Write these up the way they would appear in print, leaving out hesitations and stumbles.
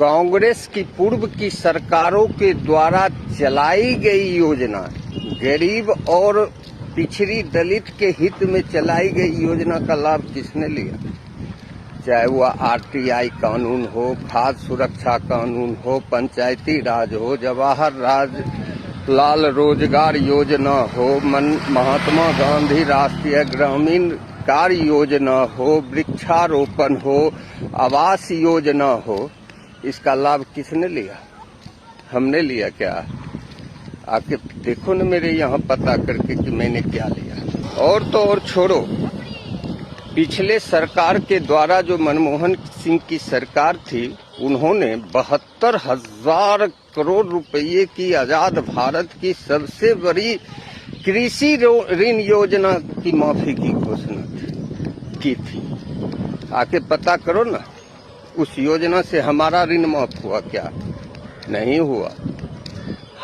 कांग्रेस की पूर्व की सरकारों के द्वारा चलाई गई योजना, गरीब और पिछड़ी दलित के हित में चलाई गई योजना का लाभ किसने लिया? चाहे वह आरटीआई कानून हो, खाद्य सुरक्षा कानून हो, पंचायती राज हो, जवाहर लाल रोजगार योजना हो, महात्मा गांधी राष्ट्रीय ग्रामीण कार्य योजना हो, वृक्षारोपण हो, आवास योजना हो, इसका लाभ किसने लिया? हमने लिया क्या? आके देखो न मेरे यहाँ पता करके कि मैंने क्या लिया। और तो और छोड़ो, पिछले सरकार के द्वारा जो मनमोहन सिंह की सरकार थी, उन्होंने 72,000 करोड़ रुपये की आजाद भारत की सबसे बड़ी कृषि ऋण योजना की माफी की घोषणा की थी। आके पता करो ना, उस योजना से हमारा ऋण माफ हुआ क्या? नहीं हुआ।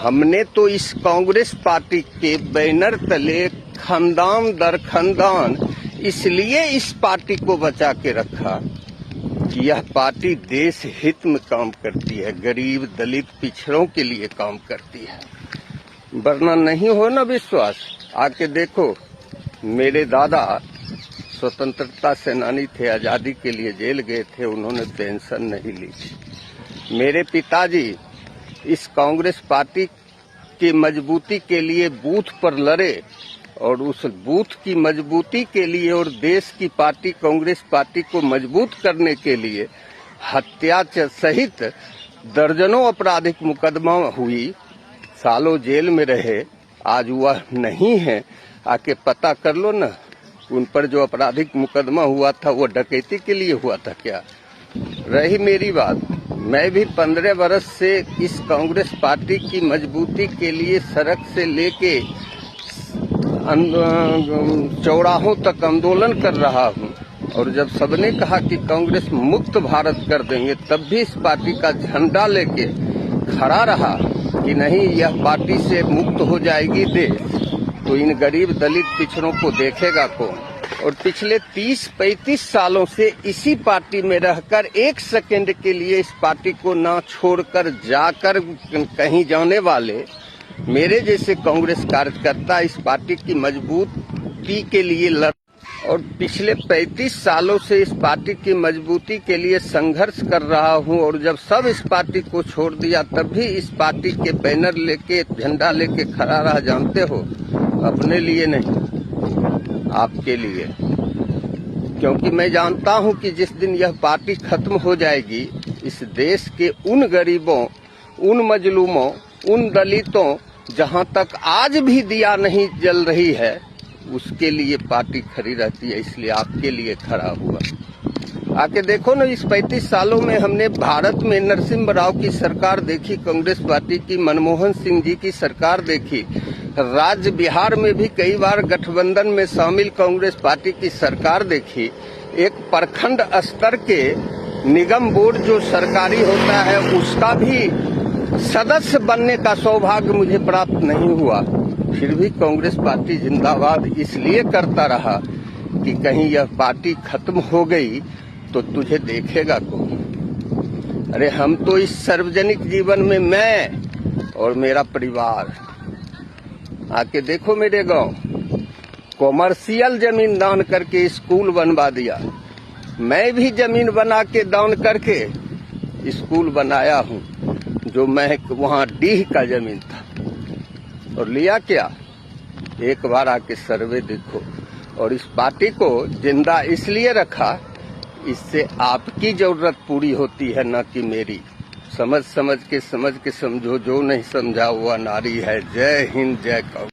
हमने तो इस कांग्रेस पार्टी के बैनर तले खानदान दर खानदान इसलिए इस पार्टी को बचा के रखा कि यह पार्टी देश हित में काम करती है, गरीब दलित पिछड़ों के लिए काम करती है। वरना नहीं हो ना विश्वास, आके देखो। मेरे दादा स्वतंत्रता सेनानी थे, आजादी के लिए जेल गए थे, उन्होंने पेंशन नहीं ली थी। मेरे पिताजी इस कांग्रेस पार्टी की मजबूती के लिए बूथ पर लड़े, और उस बूथ की मजबूती के लिए और देश की पार्टी कांग्रेस पार्टी को मजबूत करने के लिए हत्या सहित दर्जनों आपराधिक मुकदमा हुई, सालों जेल में रहे। आज वह नहीं है, आके पता कर लो ना। उन पर जो आपराधिक मुकदमा हुआ था वो डकैती के लिए हुआ था क्या? रही मेरी बात, मैं भी 15 वर्ष से इस कांग्रेस पार्टी की मजबूती के लिए सड़क से लेके चौराहों तक आंदोलन कर रहा हूं। और जब सबने कहा कि कांग्रेस मुक्त भारत कर देंगे, तब भी इस पार्टी का झंडा लेके खड़ा रहा कि नहीं, यह पार्टी से मुक्त हो जाएगी देश, तो इन गरीब दलित पिछड़ों को देखेगा कौन? और पिछले 30-35 सालों से इसी पार्टी में रहकर एक सेकंड के लिए इस पार्टी को ना छोड़कर जाकर कहीं जाने वाले मेरे जैसे कांग्रेस कार्यकर्ता इस पार्टी की मजबूती के लिए और पिछले 35 सालों से इस पार्टी की मजबूती के लिए संघर्ष कर रहा हूं। और जब सब इस पार्टी को छोड़ दिया, तब भी इस पार्टी के बैनर लेके, झंडा लेके खड़ा रहा। जानते हो, अपने लिए नहीं, आपके लिए। क्योंकि मैं जानता हूं कि जिस दिन यह पार्टी खत्म हो जाएगी, इस देश के उन गरीबों, उन मजलूमों, उन दलितों, जहां तक आज भी दिया नहीं जल रही है, उसके लिए पार्टी खड़ी रहती है। इसलिए आपके लिए खड़ा हुआ। आके देखो ना, इस 35 सालों में हमने भारत में नरसिम्हा राव की सरकार देखी, कांग्रेस पार्टी की मनमोहन सिंह जी की सरकार देखी, राज्य बिहार में भी कई बार गठबंधन में शामिल कांग्रेस पार्टी की सरकार देखी। एक प्रखंड स्तर के निगम बोर्ड जो सरकारी होता है, उसका भी सदस्य बनने का सौभाग्य मुझे प्राप्त नहीं हुआ। फिर भी कांग्रेस पार्टी जिंदाबाद इसलिए करता रहा कि कहीं यह पार्टी खत्म हो गई तो तुझे देखेगा कौन? अरे हम तो इस सार्वजनिक जीवन में मैं और मेरा परिवार, आके देखो मेरे गांव, कॉमर्शियल जमीन दान करके स्कूल बनवा दिया। मैं भी जमीन बना के दान करके स्कूल बनाया हूं, जो मैं वहां डीह का जमीन था। और लिया क्या? एक बार आके सर्वे देखो। और इस पार्टी को जिंदा इसलिए रखा, इससे आपकी जरूरत पूरी होती है, न कि मेरी। समझ के समझो, जो नहीं समझा हुआ नारी है। जय हिंद, जय कांग्रेस।